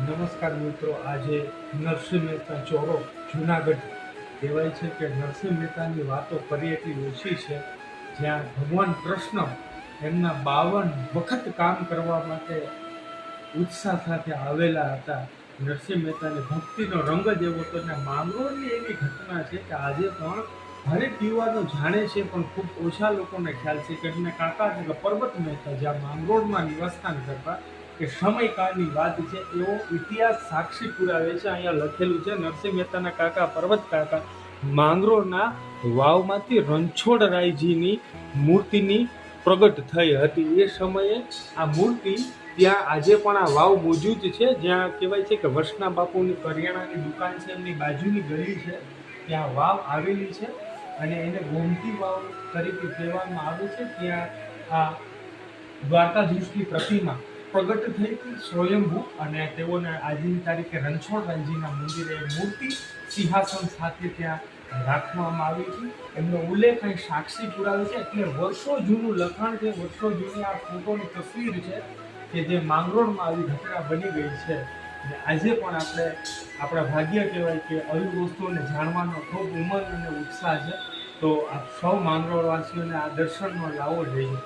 નમસ્કાર મિત્રો, આજે નરસિંહ મહેતા ચોરો જુનાગઢ કહેવાય છે કે નરસિંહ મહેતાની વાતો કરી એટલી ઓછી છે. જ્યાં ભગવાન કૃષ્ણ એમના 52 વખત કામ કરવા માટે ઉત્સાહ સાથે આવેલા હતા. નરસિંહ મહેતાની ભક્તિનો રંગ જ એવો હતો. અને માંગરોળની એવી ઘટના છે કે આજે પણ હરેક યુવાનો જાણે છે, પણ ખૂબ ઓછા લોકોને ખ્યાલ છે કે એમને કાકા એટલે પર્વત મહેતા જ્યાં માંગરોળમાં નિવાસસ્થાન કરતા, કે સમયકાળની વાત છે એવો ઇતિહાસ સાક્ષી પુરાવે છે. અહીંયા લખેલું છે, નરસિંહ મહેતાના કાકા પર્વત કાકા માંગરોળના વાવમાંથી રણછોડરાયજીની મૂર્તિની પ્રગટ થઈ હતી. એ સમયે આ મૂર્તિ ત્યાં આજે પણ આ વાવ મોજૂદ છે. જ્યાં કહેવાય છે કે વસના બાપુની કરિયાણાની દુકાન છે, એમની બાજુની ગલી છે, ત્યાં વાવ આવેલી છે અને એને ગોમતી વાવ તરીકે કહેવામાં આવે છે. ત્યાં આ દ્વારકાધીશની પ્રતિમા પ્રગટ થઈ હતી સ્વયંભૂ, અને તેઓને આજની તારીખે રણછોડરાયજીના મંદિરે મૂર્તિ સિંહાસન સાથે ત્યાં રાખવામાં આવી હતી. એમનો ઉલ્લેખ અહીં સાક્ષી પુરાવે છે. એટલે વર્ષો જૂનું લખાણ છે, વર્ષો જૂની આ ફોટોની તસવીર છે કે જે માંગરોળમાં આવી ઘટના બની ગઈ છે. અને આજે પણ આપણા ભાગ્ય કહેવાય કે આવી વસ્તુઓને જાણવાનો ખૂબ ઉમંગ અને ઉત્સાહ છે. તો આપ સૌ માંગરોળવાસીઓને આ દર્શનનો લાવો જોઈએ.